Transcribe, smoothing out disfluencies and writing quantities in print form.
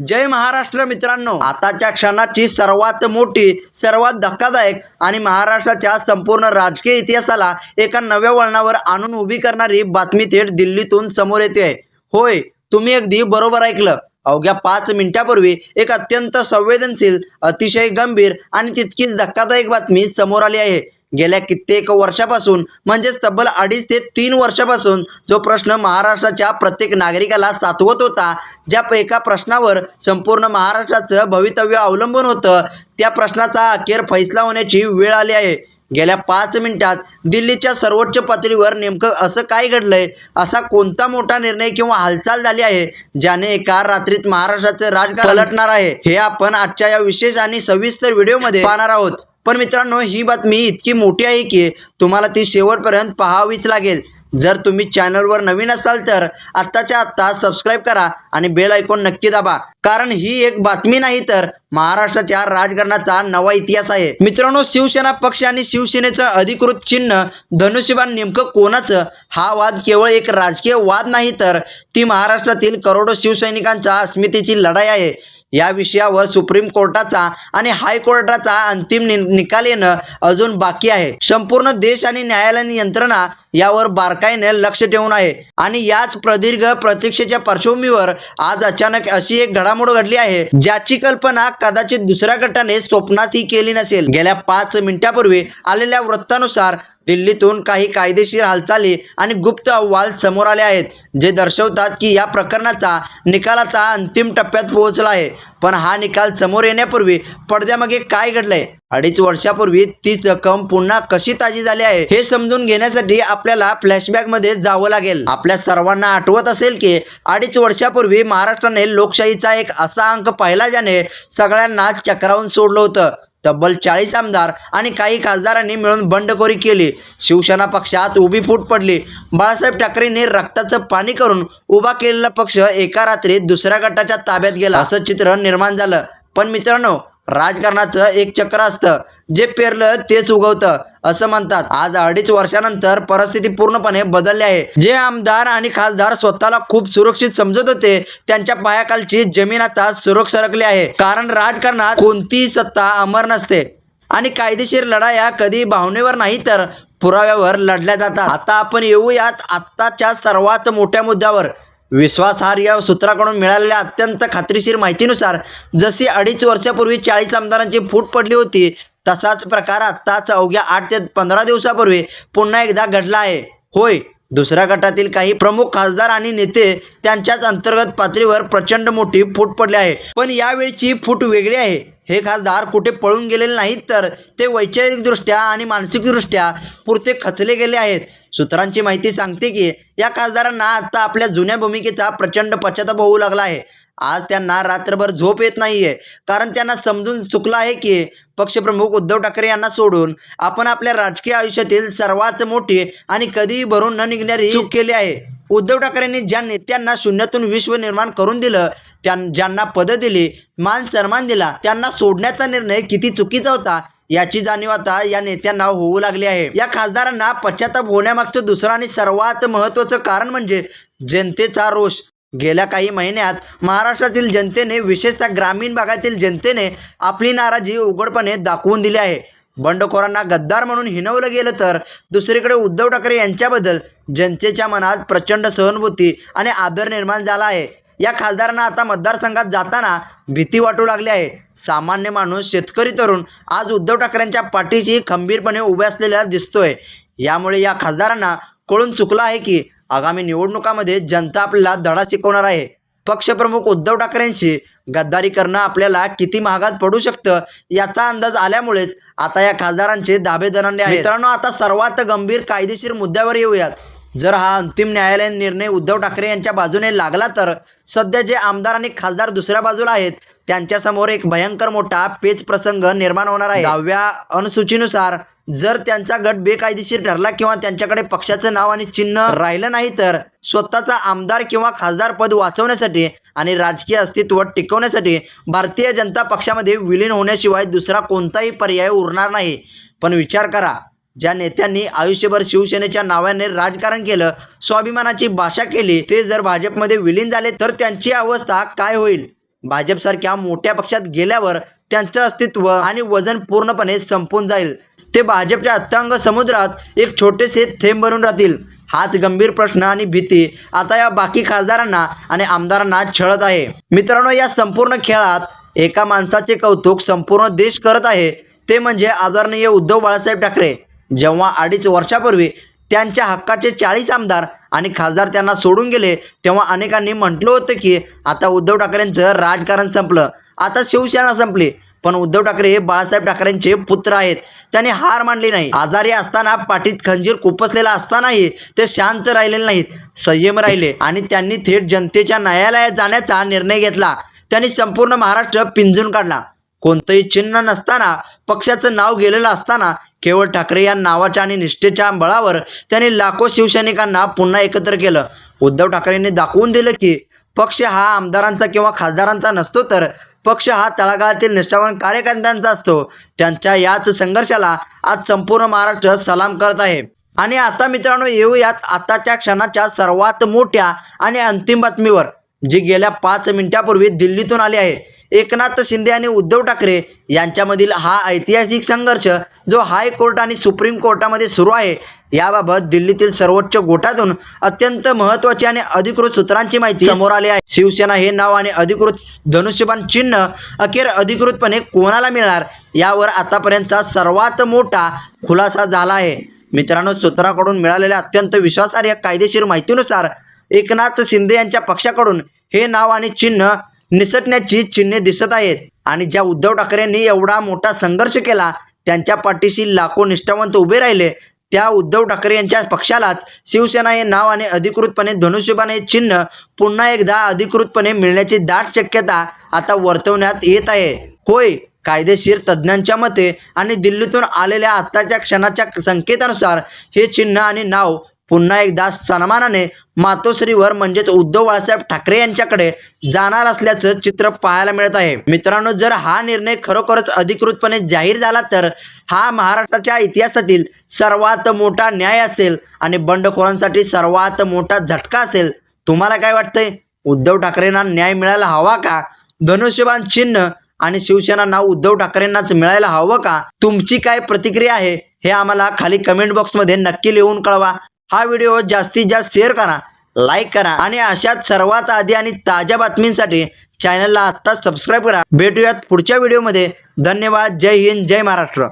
जय महाराष्ट्र मित्रांनो, आताच्या क्षणाची सर्वात मोठी, सर्वात धक्कादायक आणि महाराष्ट्राच्या संपूर्ण राजकीय इतिहासाला एका नव्या वळणावर आणून उभी करणारी बातमी थेट दिल्लीतून समोर येते आहे. होय, तुम्ही अगदी बरोबर ऐकलं. अवघ्या 5 मिनिटांपूर्वी एक अत्यंत संवेदनशील, अतिशय गंभीर आणि तितकीच धक्कादायक बातमी समोर आली आहे. गेल्या कित्येक वर्षापासून म्हणजेच तब्बल 2.5 ते 3 वर्षापासून जो प्रश्न महाराष्ट्राच्या प्रत्येक नागरिकाला सातवत होता, ज्या एका प्रश्नावर संपूर्ण महाराष्ट्राचं भवितव्य अवलंबून होतं, त्या प्रश्नाचा अखेर फैसला होण्याची वेळ आली आहे. गेल्या 5 मिनिटात दिल्लीच्या सर्वोच्च पातळीवर नेमकं असं काय घडलंय, असा कोणता मोठा निर्णय किंवा हालचाल झाली आहे ज्याने एका रात्रीत महाराष्ट्राचं राजकारण पलटणार आहे, हे आपण आजच्या या विशेष आणि सविस्तर व्हिडिओमध्ये पाहणार आहोत. पण मित्रांनो, ही बातमी इतकी मोठी आहे की तुम्हाला ती शेवटपर्यंत पाहावीच लागेल. जर तुम्ही चॅनलवर नवीन असाल तर आत्ताच्या आत्ता सबस्क्राईब करा आणि बेल आयकॉन नक्की दाबा, कारण ही एक बातमी नाही तर महाराष्ट्राच्या राजकारणाचा नवा इतिहास आहे. मित्रांनो, शिवसेना पक्ष आणि शिवसेनेचं अधिकृत चिन्ह धनुष्यबाण नेमकं कोणाचं, हा वाद केवळ एक राजकीय वाद नाही तर ती महाराष्ट्रातील करोडो शिवसैनिकांचा अस्मितेची लढाई आहे. या विषयावर सुप्रीम कोर्टाचा आणि हायकोर्टाचा अंतिम निकाल येणं अजून बाकी आहे. संपूर्ण देश आणि न्यायालयीन यंत्रणा यावर बारकाईने लक्ष ठेवून आहे आणि याच प्रदीर्घ प्रतीक्षेच्या पार्श्वभूमीवर आज अचानक अशी एक घडामोड घडली आहे ज्याची कल्पना कदाचित दुसऱ्या गटाने स्वप्नातही केली नसेल. गेल्या 5 मिनिटांपूर्वी आलेल्या वृत्तानुसार दिल्लीतून काही कायदेशीर हालचाली आणि गुप्त अहवाल समोर आले आहेत, जे दर्शवतात की या प्रकरणाचा निकाल आता अंतिम टप्प्यात पोहोचला आहे. पण हा निकाल समोर येण्यापूर्वी पडद्यामागे काय घडलंय, 2.5 वर्षापूर्वी तीच जखम पुन्हा कशी ताजी झाली आहे, हे समजून घेण्यासाठी आपल्याला फ्लॅशबॅकमध्ये जावं लागेल. आपल्या सर्वांना आठवत असेल की 2.5 वर्षापूर्वी महाराष्ट्राने लोकशाहीचा एक असा अंक पाहिला ज्याने सगळ्यांना चक्रावून सोडलं होतं. तब्बल 40 आमदार आणि काही खासदारांनी मिळून बंडखोरी केली. शिवसेना पक्षात उभी फूट पडली. बाळासाहेब ठाकरेंनी रक्ताचं पाणी करून उभा केलेला पक्ष एका रात्रीत दुसऱ्या गटाच्या ताब्यात गेला, असं चित्र निर्माण झालं. पण मित्रांनो, राजकारणाचं एक चक्र असतं, जे पेरलं तेच उगवतं असं म्हणतात. आज 2.5 वर्षानंतर परिस्थिती पूर्णपणे बदलली आहे. जे आमदार आणि खासदार स्वतःला खूप सुरक्षित समजत होते, त्यांच्या पायाखालची जमीन आता सुरक्षित सरकली आहे. कारण राजकारणात कोणतीही सत्ता अमर नसते आणि कायदेशीर लढाया कधी भावनेवर नाही तर पुराव्यावर लढल्या जातात. आता आपण येऊयात आत्ताच्या सर्वात मोठ्या मुद्द्यावर. विश्वासार्ह सूत्राकडून मिळालेल्या अत्यंत खात्रीशीर माहितीनुसार जशी 2.5 वर्षापूर्वी 40 आमदारांची फूट पडली होती, तसाच प्रकार आत्ताच अवघ्या 8 ते 15 दिवसापूर्वी पुन्हा एकदा घडला आहे. होय, दुसऱ्या गटातील काही प्रमुख खासदार आणि नेते त्यांच्याच अंतर्गत पातळीवर प्रचंड मोठी फूट पडली आहे. पण यावेळची फूट वेगळी आहे. हे खासदार कुठे पळून गेलेले नाहीत तर ते वैचारिकदृष्ट्या आणि मानसिकदृष्ट्या पुरते खचले गेले आहेत. सूत्रांची माहिती सांगते की या खासदारांना आता आपल्या जुन्या भूमिकेचा प्रचंड पश्चाताप होऊ लागला आहे. आज त्यांना रात्रभर झोप येत नाहीये, कारण त्यांना समजून चुकलं आहे की पक्षप्रमुख उद्धव ठाकरे यांना सोडून आपण आपल्या राजकीय आयुष्यातील सर्वात मोठी आणि कधीही भरून न निघणारी चूक केली आहे. उद्धव ठाकरेंनी ज्या नेत्यांना शून्यातून विश्व निर्माण करून दिलं, ज्यांना पदं दिली, मान सन्मान दिला, त्यांना सोडण्याचा निर्णय किती चुकीचा होता याची जाणीव आता या नेत्यांना होऊ लागली आहे. या खासदारांना पश्चाताप होण्यामागचं दुसरं आणि सर्वात महत्त्वाचं कारण म्हणजे जनतेचा रोष. गेल्या काही महिन्यात महाराष्ट्रातील जनतेने, विशेषतः ग्रामीण भागातील जनतेने आपली नाराजी उघडपणे दाखवून दिली आहे. बंडखोरांना गद्दार म्हणून हिणवलं गेलं तर दुसरीकडे उद्धव ठाकरे यांच्याबद्दल जनतेच्या मनात प्रचंड सहानुभूती आणि आदर निर्माण झाला आहे. या खासदारांना आता मतदारसंघात जाताना भीती वाटू लागली आहे. सामान्य माणूस, शेतकरी तरुण आज उद्धव ठाकरेंच्या पाठीशी खंबीरपणे उभे असलेला दिसतोय. यामुळे या खासदारांना कळून चुकलं आहे की आगामी निवडणुकामध्ये जनता आपल्याला धडा शिकवणार आहे. पक्षप्रमुख उद्धव ठाकरेंशी गद्दारी करणं आपल्याला किती महागात पडू शकतं याचा अंदाज आल्यामुळेच आता या खासदारांचे धाबे दणाणले आहेत. मित्रांनो, आता सर्वात गंभीर कायदेशीर मुद्द्यावर येऊयात. जर हा अंतिम न्यायालयीन निर्णय उद्धव ठाकरे यांच्या बाजूने लागला तर सध्या जे आमदार आणि खासदार दुसऱ्या बाजूला आहेत त्यांच्यासमोर एक भयंकर मोठा पेच प्रसंग निर्माण होणार आहे. 10व्या अनुसूचीनुसार जर त्यांचा गट बेकायदेशीर ठरला किंवा त्यांच्याकडे पक्षाचं नाव आणि चिन्ह राहिलं नाही तर स्वतःचा आमदार किंवा खासदार पद वाचवण्यासाठी आणि राजकीय अस्तित्व टिकवण्यासाठी भारतीय जनता पक्षामध्ये विलीन होण्याशिवाय दुसरा कोणताही पर्याय उरणार नाही. पण विचार करा, ज्या नेत्यांनी आयुष्यभर शिवसेनेच्या नावाने राजकारण केलं, स्वाभिमानाची भाषा केली, ते जर भाजपमध्ये विलीन झाले तर त्यांची अवस्था काय होईल. भाजपसारख्या मोठ्या पक्षात गेल्यावर त्यांचं अस्तित्व आणि वजन पूर्णपणे संपून जाईल. ते भाजपच्या अथांग समुद्रात एक छोटेसे थेंब बनून राहतील. हाच गंभीर प्रश्न आणि भीती आता या बाकी खासदारांना आणि आमदारांना छळत आहे. मित्रांनो, या संपूर्ण खेळात एका माणसाचे कौतुक संपूर्ण देश करत आहे, ते म्हणजे आदरणीय उद्धव बाळासाहेब ठाकरे. जेव्हा 2.5 वर्षापूर्वी त्यांच्या हक्काचे 40 आमदार आणि खासदार त्यांना सोडून गेले, तेव्हा अनेकांनी म्हटलं होतं की आता उद्धव ठाकरेंचं राजकारण संपलं, आता शिवसेना संपली. पण उद्धव ठाकरे हे बाळासाहेब ठाकरेंचे पुत्र आहेत. त्यांनी हार मानली नाही. आजारी असताना, पाठीत खंजीर खुपसलेला असतानाही ते शांत राहिलेले नाहीत, संयम राहिले आणि त्यांनी थेट जनतेच्या न्यायालयात जाण्याचा निर्णय घेतला. त्यांनी संपूर्ण महाराष्ट्र पिंजून काढला. कोणतंही चिन्ह नसताना, पक्षाचं नाव गेलेलं असताना, केवळ ठाकरे या नावाच्या आणि निष्ठेच्या बळावर त्यांनी लाखो शिवसैनिकांना पुन्हा एकत्र केलं. उद्धव ठाकरेंनी दाखवून दिलं की पक्ष हा आमदारांचा किंवा खासदारांचा नसतो, तर पक्ष हा तळागाळातील निष्ठावान कार्यकर्त्यांचा असतो. त्यांच्या याच संघर्षाला आज संपूर्ण महाराष्ट्र सलाम करत आहे. आणि आता मित्रांनो, येऊयात आताच्या क्षणाच्या सर्वात मोठ्या आणि अंतिम बातमीवर, जी गेल्या 5 मिनिटांपूर्वी दिल्लीतून आली आहे. एकनाथ शिंदे आणि उद्धव ठाकरे यांच्यामधील हा ऐतिहासिक संघर्ष जो हायकोर्ट आणि सुप्रीम कोर्टामध्ये सुरू आहे, याबाबत दिल्लीतील सर्वोच्च कोर्टातून अत्यंत महत्त्वाची आणि अधिकृत सूत्रांची माहिती समोर आली आहे. शिवसेना हे नाव आणि अधिकृत धनुष्यबाण चिन्ह अखेर अधिकृतपणे कोणाला मिळणार, यावर आतापर्यंतचा सर्वात मोठा खुलासा झाला आहे. मित्रांनो, सूत्रांकडून मिळालेल्या अत्यंत विश्वासार्ह कायदेशीर माहितीनुसार एकनाथ शिंदे यांच्या पक्षाकडून हे नाव आणि चिन्ह निसटण्याची चिन्हे दिसत आहेत. आणि ज्या उद्धव ठाकरेंनी एवढा मोठा संघर्ष केला, त्यांच्या पाठीशी लाखो निष्ठावंत उभे राहिले, त्या उद्धव ठाकरे यांच्या पक्षालाच शिवसेना हे नाव आणि अधिकृतपणे धनुष्यबाण हे चिन्ह पुन्हा एकदा अधिकृतपणे मिळण्याची दाट शक्यता आता वर्तवण्यात येत आहे. होय, कायदेशीर तज्ज्ञांच्या मते आणि दिल्लीतून आलेल्या आत्ताच्या क्षणाच्या संकेतानुसार हे चिन्ह आणि नाव पुन्हा एकदा सन्मानाने मातोश्रीवर म्हणजेच उद्धव बाळासाहेब ठाकरे यांच्याकडे जाणार असल्याचं चित्र पाहायला मिळत आहे. मित्रांनो, जर हा निर्णय खरोखरच अधिकृतपणे जाहीर झाला तर हा महाराष्ट्राच्या इतिहासातील सर्वात मोठा न्याय असेल आणि बंडखोरांसाठी सर्वात मोठा झटका असेल. तुम्हाला काय वाटतंय? उद्धव ठाकरेंना न्याय मिळायला हवा का? धनुष्यबाण चिन्ह आणि शिवसेना नाव उद्धव ठाकरेंनाच मिळायला हवं का? तुमची काय प्रतिक्रिया आहे हे आम्हाला खाली कमेंट बॉक्समध्ये नक्की लिहून कळवा. हा व्हिडिओ जास्तीत जास्त शेअर करा, लाईक करा आणि अशाच सर्वात आधी आणि ताज्या बातमींसाठी चॅनलला आत्ताच सबस्क्राईब करा. भेटूयात पुढच्या व्हिडिओमध्ये. धन्यवाद. जय हिंद, जय महाराष्ट्र.